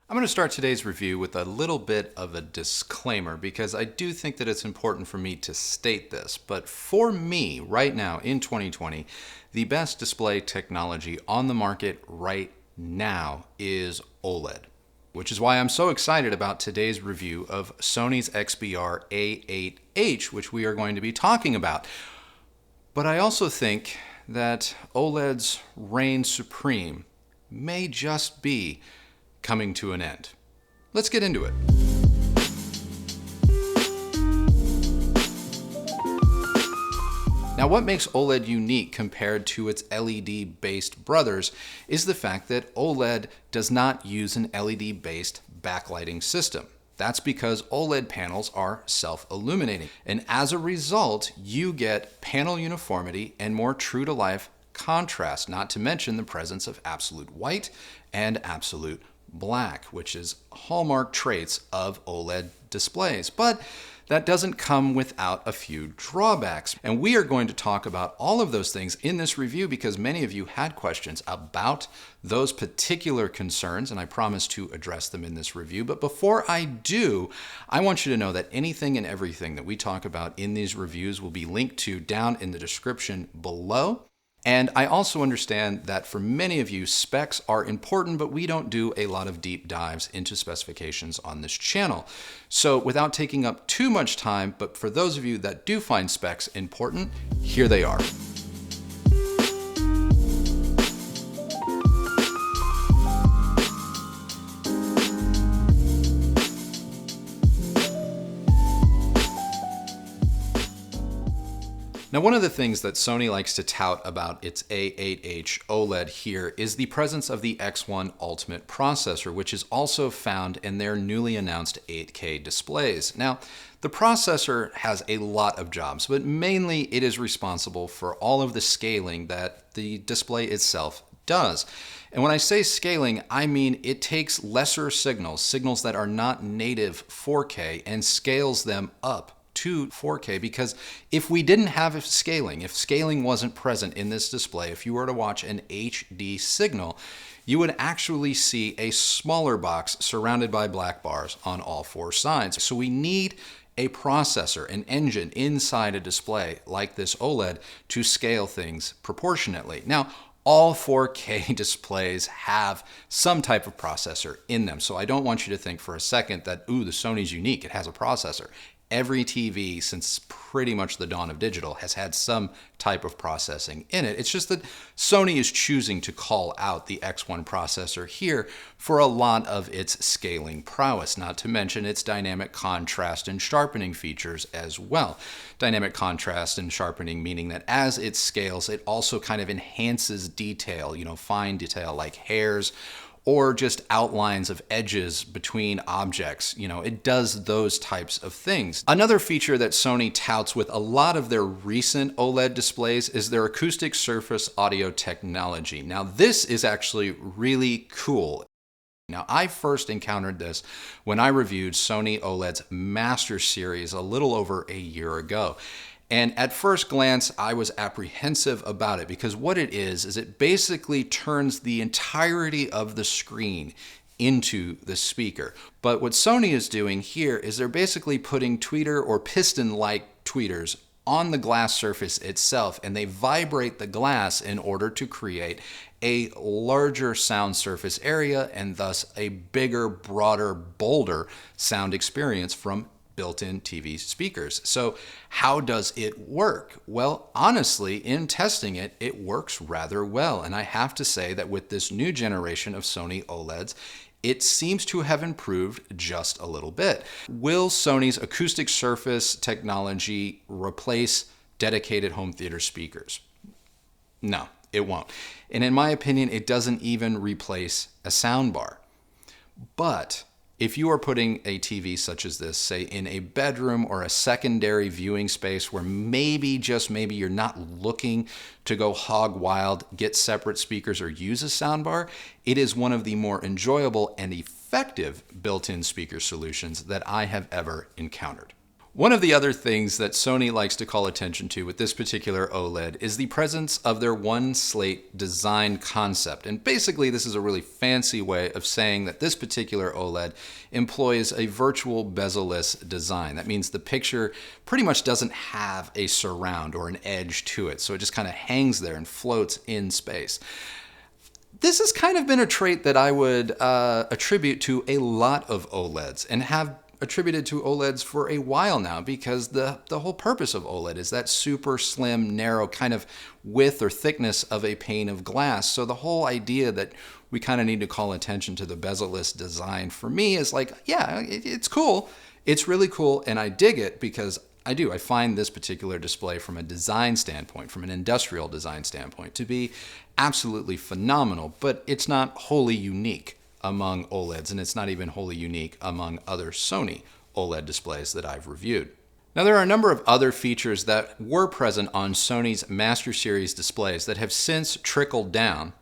I'm going to start today's review with a little bit of a disclaimer because I do think that it's important for me to state this. But for me, right now in 2020, the best display technology on the market right now is OLED, which is why I'm so excited about today's review of Sony's XBR A8H, which we are going to be talking about. But I also think that OLED's reign supreme may just be coming to an end. Let's get into it. Now, what makes OLED unique compared to its LED-based brothers is the fact that OLED does not use an LED-based backlighting system. That's because OLED panels are self-illuminating, and as a result, you get panel uniformity and more true-to-life contrast, not to mention the presence of absolute white and absolute black, which is hallmark traits of OLED displays. But that doesn't come without a few drawbacks. And we are going to talk about all of those things in this review because many of you had questions about those particular concerns, and I promise to address them in this review. But before I do, I want you to know that anything and everything that we talk about in these reviews will be linked to down in the description below. And I also understand that for many of you, specs are important, but we don't do a lot of deep dives into specifications on this channel. So without taking up too much time, but for those of you that do find specs important, here they are. Now, one of the things that Sony likes to tout about its A8H OLED here is the presence of the X1 Ultimate processor, which is also found in their newly announced 8K displays. Now, the processor has a lot of jobs, but mainly it is responsible for all of the scaling that the display itself does. And when I say scaling, I mean it takes lesser signals that are not native 4K, and scales them up to 4K, because if we didn't have scaling, if scaling wasn't present in this display, if you were to watch an HD signal, you would actually see a smaller box surrounded by black bars on all four sides. So we need a processor, an engine inside a display like this OLED to scale things proportionately. Now, all 4K displays have some type of processor in them. So I don't want you to think for a second that, ooh, the Sony's unique, it has a processor. Every TV since pretty much the dawn of digital has had some type of processing in it. It's just that Sony is choosing to call out the X1 processor here for a lot of its scaling prowess, not to mention its dynamic contrast and sharpening features as well. Dynamic contrast and sharpening meaning that as it scales, it also kind of enhances detail, fine detail like hairs, or just outlines of edges between objects. It does those types of things. Another feature that Sony touts with a lot of their recent OLED displays is their acoustic surface audio technology. Now, this is actually really cool. Now, I first encountered this when I reviewed Sony OLED's Master Series a little over a year ago. And at first glance, I was apprehensive about it because what it is it basically turns the entirety of the screen into the speaker. But what Sony is doing here is they're basically putting tweeter or piston-like tweeters on the glass surface itself, and they vibrate the glass in order to create a larger sound surface area and thus a bigger, broader, bolder sound experience from built-in TV speakers. So how does it work? Well, honestly, in testing it, it works rather well. And I have to say that with this new generation of Sony OLEDs, it seems to have improved just a little bit. Will Sony's acoustic surface technology replace dedicated home theater speakers? No, it won't. And in my opinion, it doesn't even replace a soundbar. But if you are putting a TV such as this, say, in a bedroom or a secondary viewing space where maybe, just maybe, you're not looking to go hog wild, get separate speakers, or use a soundbar, it is one of the more enjoyable and effective built-in speaker solutions that I have ever encountered. One of the other things that Sony likes to call attention to with this particular OLED is the presence of their one slate design concept. And basically, this is a really fancy way of saying that this particular OLED employs a virtual bezel-less design. That means the picture pretty much doesn't have a surround or an edge to it. So it just kind of hangs there and floats in space. This has kind of been a trait that I would attribute to a lot of OLEDs and have attributed to OLEDs for a while now, because the whole purpose of OLED is that super slim, narrow kind of width or thickness of a pane of glass. So the whole idea that we kind of need to call attention to the bezel-less design for me is like, yeah, it's cool. It's really cool, and I dig it because I find this particular display from a design standpoint, from an industrial design standpoint, to be absolutely phenomenal, but it's not wholly unique among OLEDs, and it's not even wholly unique among other Sony OLED displays that I've reviewed. Now, there are a number of other features that were present on Sony's Master Series displays that have since trickled down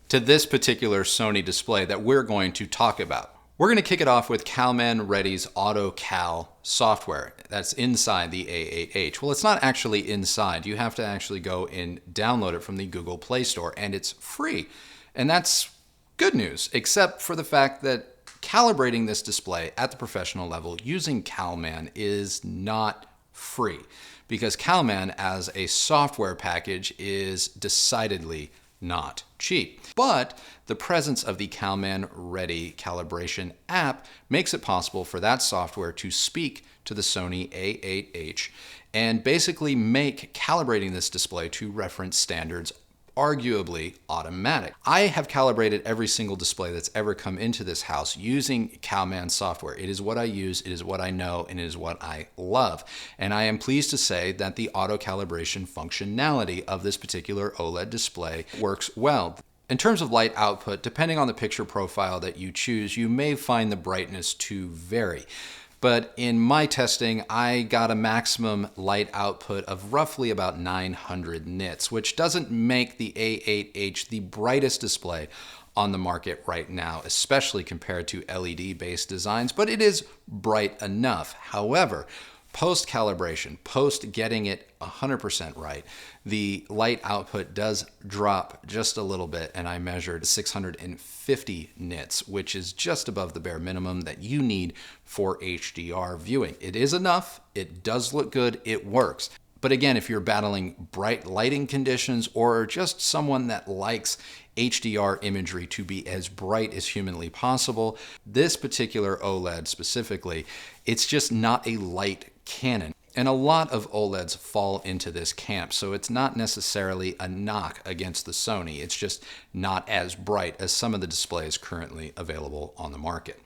to this particular Sony display that we're going to talk about. We're going to kick it off with Calman Reddy's AutoCal software that's inside the A8H. Well, it's not actually inside. You have to actually go and download it from the Google Play Store, and it's free. And that's good news, except for the fact that calibrating this display at the professional level using Calman is not free, because Calman as a software package is decidedly not cheap. But the presence of the Calman Reddy calibration app makes it possible for that software to speak to the Sony A8H and basically make calibrating this display to reference standards arguably automatic. I have calibrated every single display that's ever come into this house using Calman software. It is what I use, it is what I know, and it is what I love. And I am pleased to say that the auto calibration functionality of this particular OLED display works well. In terms of light output, depending on the picture profile that you choose, you may find the brightness to vary. But in my testing, I got a maximum light output of roughly about 900 nits, which doesn't make the A8H the brightest display on the market right now, especially compared to LED-based designs, but it is bright enough. However, post-calibration, post getting it 100% right, the light output does drop just a little bit, and I measured 650 nits, which is just above the bare minimum that you need for HDR viewing. It is enough, it does look good, it works. But again, if you're battling bright lighting conditions or just someone that likes HDR imagery to be as bright as humanly possible, this particular OLED specifically, it's just not a light cannon. And a lot of OLEDs fall into this camp, so it's not necessarily a knock against the Sony. It's just not as bright as some of the displays currently available on the market.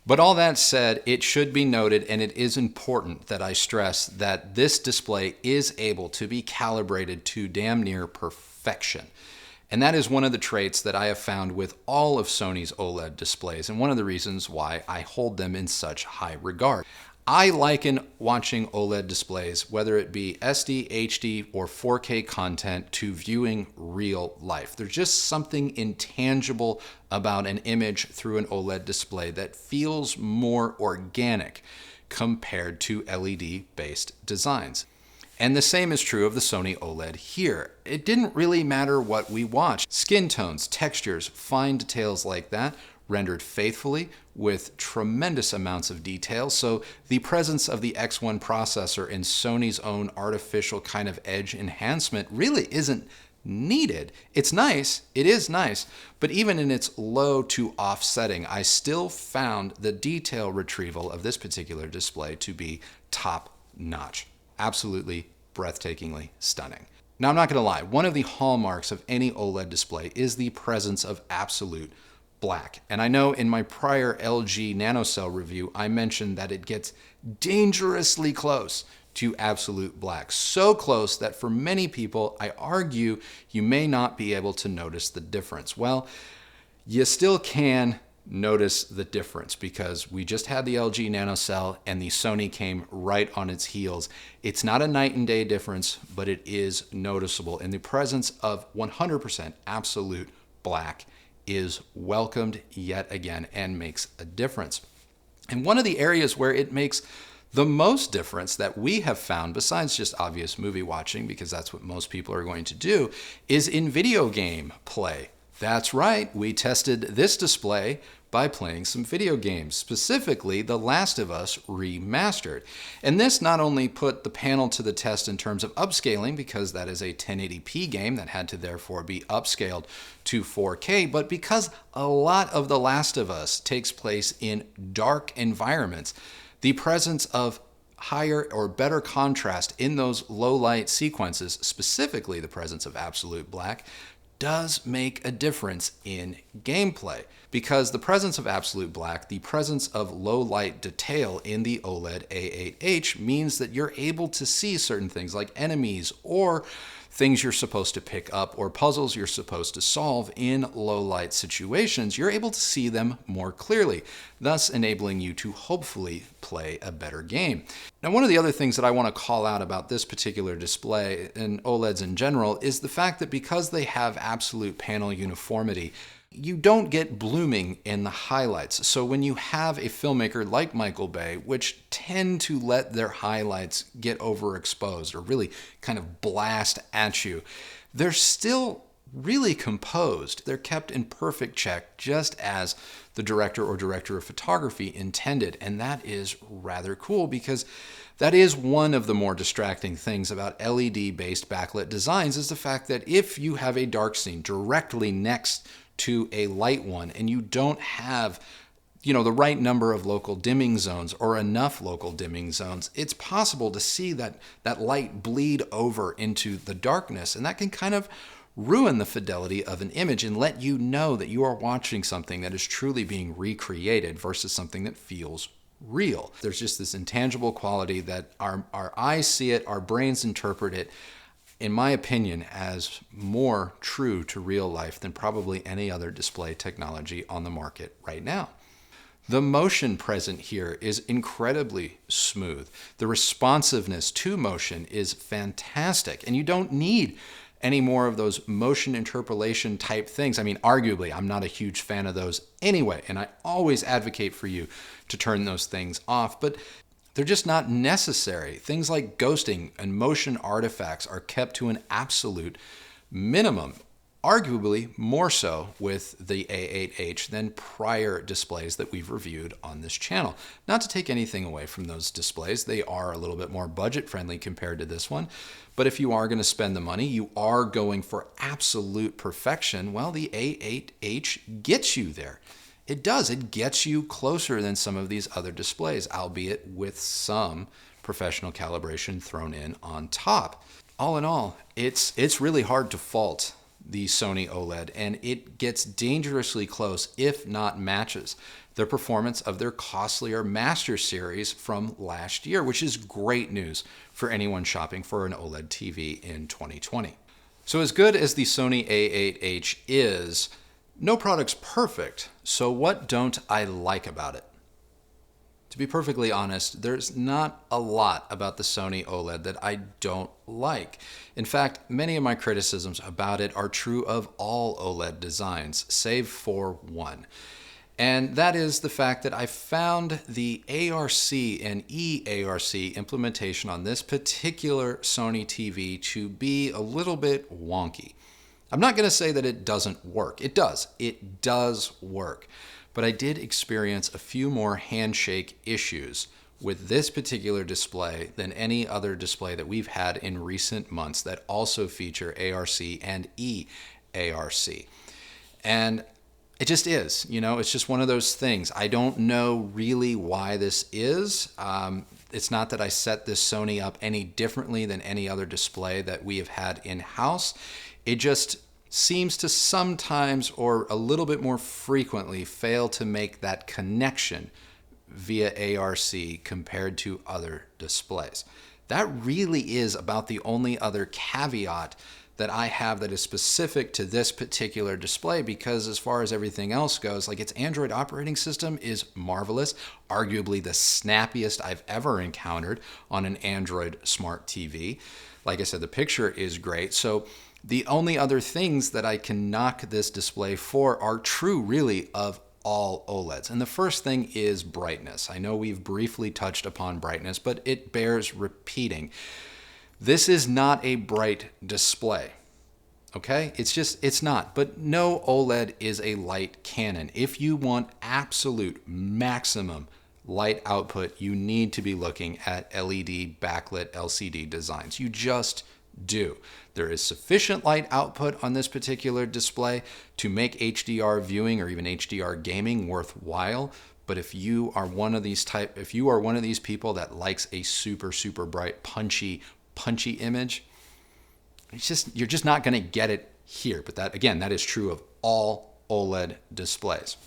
But all that said, it should be noted, and it is important that I stress that this display is able to be calibrated to damn near perfection. And that is one of the traits that I have found with all of Sony's OLED displays, and one of the reasons why I hold them in such high regard. I liken watching OLED displays, whether it be SD, HD, or 4K content, to viewing real life. There's just something intangible about an image through an OLED display that feels more organic compared to LED-based designs. And the same is true of the Sony OLED here. It didn't really matter what we watched. Skin tones, textures, fine details like that, rendered faithfully with tremendous amounts of detail. So the presence of the X1 processor and Sony's own artificial kind of edge enhancement really isn't needed. It's nice, it is nice, but even in its low to off setting, I still found the detail retrieval of this particular display to be top notch. Absolutely breathtakingly stunning. Now, I'm not going to lie, one of the hallmarks of any OLED display is the presence of absolute black. And I know in my prior LG NanoCell review, I mentioned that it gets dangerously close to absolute black. So close that for many people, I argue you may not be able to notice the difference. Well, you still can notice the difference because we just had the LG NanoCell and the Sony came right on its heels. It's not a night and day difference, but it is noticeable. And the presence of 100% absolute black is welcomed yet again and makes a difference. And one of the areas where it makes the most difference that we have found, besides just obvious movie watching, because that's what most people are going to do, is in video game play. That's right, we tested this display by playing some video games, specifically The Last of Us Remastered. And this not only put the panel to the test in terms of upscaling, because that is a 1080p game that had to therefore be upscaled to 4K, but because a lot of The Last of Us takes place in dark environments, the presence of higher or better contrast in those low light sequences, specifically the presence of absolute black, does make a difference in gameplay, because the presence of absolute black, the presence of low light detail in the OLED A8H means that you're able to see certain things like enemies or things you're supposed to pick up or puzzles you're supposed to solve in low light situations. You're able to see them more clearly, thus enabling you to hopefully play a better game. Now, one of the other things that I want to call out about this particular display and OLEDs in general is the fact that because they have absolute panel uniformity, you don't get blooming in the highlights. So when you have a filmmaker like Michael Bay, which tend to let their highlights get overexposed or really kind of blast at you, they're still really composed. They're kept in perfect check, just as the director or director of photography intended. And that is rather cool, because that is one of the more distracting things about LED-based backlit designs, is the fact that if you have a dark scene directly next to a light one and you don't have the right number of local dimming zones or enough local dimming zones, it's possible to see that light bleed over into the darkness, and that can kind of ruin the fidelity of an image and let you know that you are watching something that is truly being recreated versus something that feels real. There's just this intangible quality that our eyes see it, our brains interpret it, in my opinion, as more true to real life than probably any other display technology on the market right now. The motion present here is incredibly smooth. The responsiveness to motion is fantastic, and you don't need any more of those motion interpolation type things. I mean, arguably, I'm not a huge fan of those anyway, and I always advocate for you to turn those things off, but they're just not necessary. Things like ghosting and motion artifacts are kept to an absolute minimum, arguably more so with the A8H than prior displays that we've reviewed on this channel. Not to take anything away from those displays, they are a little bit more budget friendly compared to this one, but if you are going to spend the money, you are going for absolute perfection, well, the A8H gets you there. It does. It gets you closer than some of these other displays, albeit with some professional calibration thrown in on top. All in all, it's really hard to fault the Sony OLED, and it gets dangerously close, if not matches, the performance of their costlier Master Series from last year, which is great news for anyone shopping for an OLED TV in 2020. So as good as the Sony A8H is, no product's perfect, so what don't I like about it? To be perfectly honest, there's not a lot about the Sony OLED that I don't like. In fact, many of my criticisms about it are true of all OLED designs, save for one. And that is the fact that I found the ARC and eARC implementation on this particular Sony TV to be a little bit wonky. I'm not going to say that it doesn't work. It does. It does work. But I did experience a few more handshake issues with this particular display than any other display that we've had in recent months that also feature ARC and eARC. And it just is, it's just one of those things. I don't know really why this is. It's not that I set this Sony up any differently than any other display that we have had in-house. It just seems to sometimes, or a little bit more frequently, fail to make that connection via ARC compared to other displays. That really is about the only other caveat that I have that is specific to this particular display, because as far as everything else goes, like its Android operating system is marvelous, arguably the snappiest I've ever encountered on an Android smart TV. Like I said, the picture is great. So the only other things that I can knock this display for are true, really, of all OLEDs. And the first thing is brightness. I know we've briefly touched upon brightness, but it bears repeating. This is not a bright display. Okay? It's not. But no OLED is a light cannon. If you want absolute maximum light output, you need to be looking at LED backlit LCD designs. You just do. There is sufficient light output on this particular display to make HDR viewing or even HDR gaming worthwhile. But if you are one of these people that likes a super bright, punchy image, you're just not going to get it here. But that is true of all OLED displays.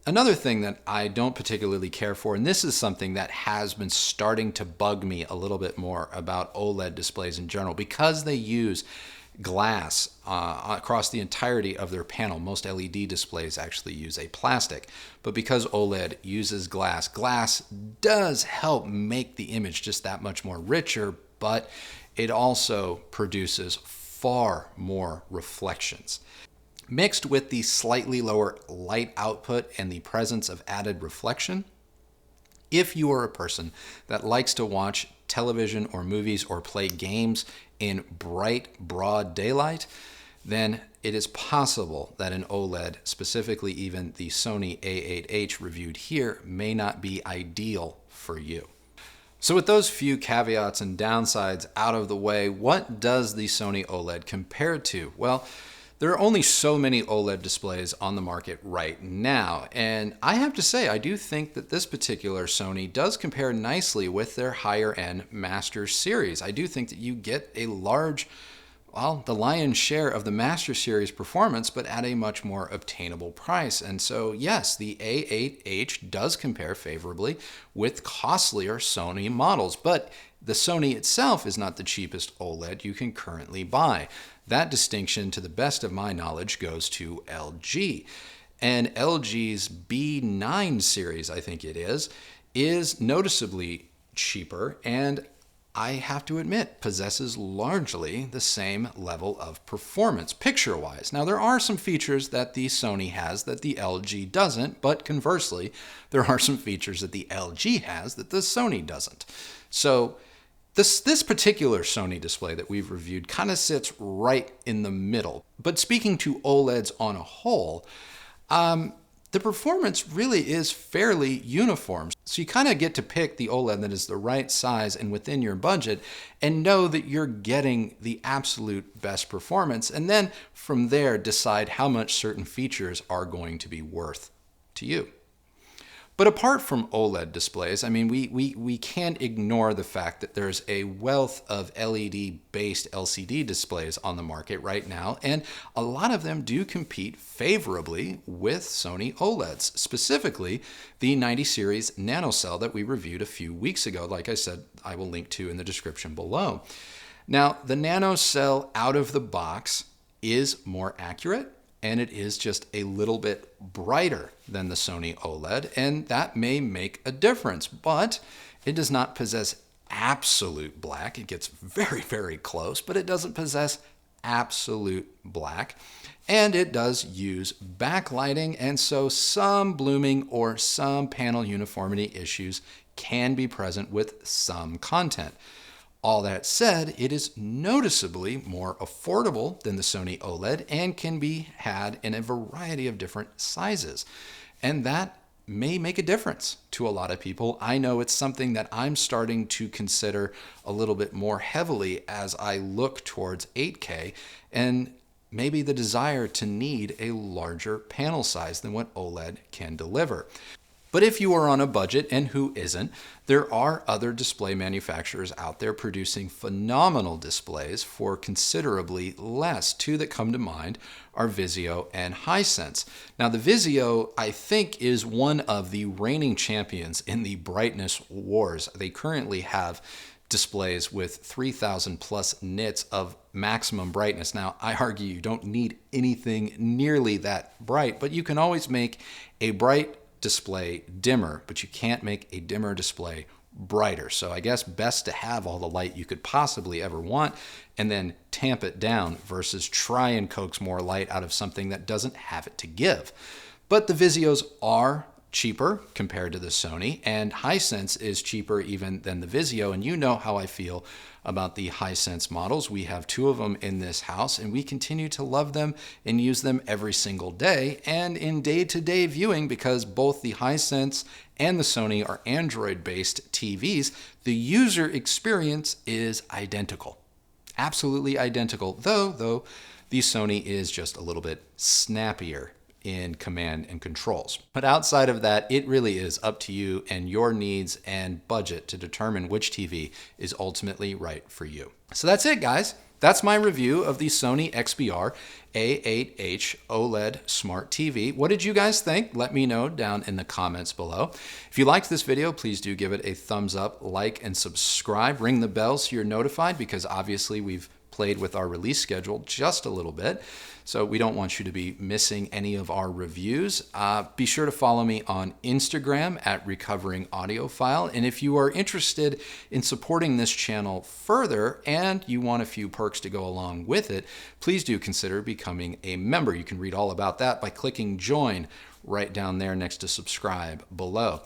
Another thing that I don't particularly care for, and this is something that has been starting to bug me a little bit more about OLED displays in general, because they use glass across the entirety of their panel. Most LED displays actually use a plastic, but because OLED uses glass does help make the image just that much more richer, but it also produces far more reflections. Mixed with the slightly lower light output and the presence of added reflection, if you are a person that likes to watch television or movies or play games in bright, broad daylight, then it is possible that an OLED, specifically even the Sony A8H reviewed here, may not be ideal for you. So with those few caveats and downsides out of the way, what does the Sony OLED compare to? Well, there are only so many OLED displays on the market right now, and I have to say I do think that this particular Sony does compare nicely with their higher-end Master Series. I do think that you get a the lion's share of the Master Series performance, but at a much more obtainable price. And so, yes, the A8H does compare favorably with costlier Sony models, but the Sony itself is not the cheapest OLED you can currently buy. That distinction, to the best of my knowledge, goes to LG. And LG's B9 series, I think it is noticeably cheaper, and I have to admit, possesses largely the same level of performance, picture-wise. Now, there are some features that the Sony has that the LG doesn't, but conversely, there are some features that the LG has that the Sony doesn't. So, this particular Sony display that we've reviewed kind of sits right in the middle. But speaking to OLEDs on a whole, the performance really is fairly uniform. So you kind of get to pick the OLED that is the right size and within your budget and know that you're getting the absolute best performance. And then from there, decide how much certain features are going to be worth to you. But apart from OLED displays, I mean, we can't ignore the fact that there's a wealth of LED-based LCD displays on the market right now, and a lot of them do compete favorably with Sony OLEDs, specifically the 90 series NanoCell that we reviewed a few weeks ago. Like I said, I will link to in the description below. Now, the NanoCell out of the box is more accurate, and it is just a little bit brighter than the Sony OLED, and that may make a difference, but it does not possess absolute black. It gets very, very close, but it doesn't possess absolute black, and it does use backlighting, and so some blooming or some panel uniformity issues can be present with some content. All that said, it is noticeably more affordable than the Sony OLED and can be had in a variety of different sizes. And that may make a difference to a lot of people. I know it's something that I'm starting to consider a little bit more heavily as I look towards 8K and maybe the desire to need a larger panel size than what OLED can deliver. But if you are on a budget, and who isn't, there are other display manufacturers out there producing phenomenal displays for considerably less. Two that come to mind are Vizio and Hisense. Now, the Vizio, I think, is one of the reigning champions in the brightness wars. They currently have displays with 3,000 plus nits of maximum brightness. Now, I argue you don't need anything nearly that bright, but you can always make a bright display dimmer, but you can't make a dimmer display brighter. So I guess best to have all the light you could possibly ever want and then tamp it down versus try and coax more light out of something that doesn't have it to give. But the Vizios are cheaper compared to the Sony, and Hisense is cheaper even than the Vizio, and you know how I feel about the Hisense models. We have 2 of them in this house, and we continue to love them and use them every single day and in day-to-day viewing, because both the Hisense and the Sony are Android-based TVs. The user experience is identical. Absolutely identical, though the Sony is just a little bit snappier in command and controls. But outside of that, it really is up to you and your needs and budget to determine which TV is ultimately right for you. So that's it, guys. That's my review of the Sony XBR A8H OLED Smart TV. What did you guys think? Let me know down in the comments below. If you liked this video, please do give it a thumbs up, like, and subscribe. Ring the bell so you're notified, because obviously we've played with our release schedule just a little bit, so we don't want you to be missing any of our reviews. Be sure to follow me on Instagram at Recovering Audiophile, and if you are interested in supporting this channel further and you want a few perks to go along with it, please do consider becoming a member. You can read all about that by clicking join right down there next to subscribe below.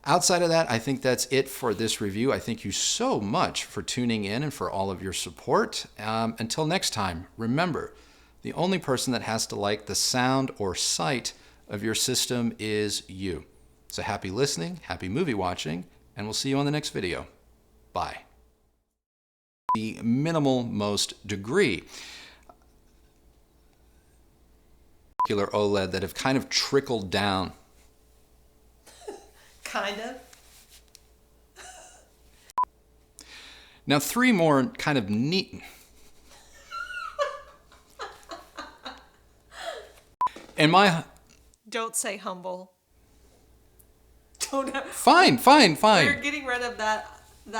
Outside of that, I think that's it for this review. I thank you so much for tuning in and for all of your support. Until next time, remember, the only person that has to like the sound or sight of your system is you. So happy listening, happy movie watching, and we'll see you on the next video. Bye. The minimal most degree. OLED that have kind of trickled down. Kind of. Now 3 more kind of neat. And my... Don't say humble. Don't have... Fine. We're getting rid of that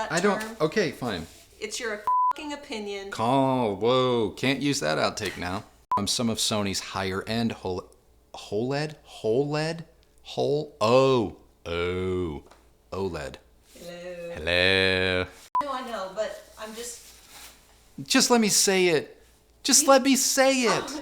I term. don't... Okay, fine. It's your fucking opinion. Oh, whoa. Can't use that outtake now. Some of Sony's higher end OLED? OLED. Hello. No, I know, but I'm just... Just let me say it. Just let me say it.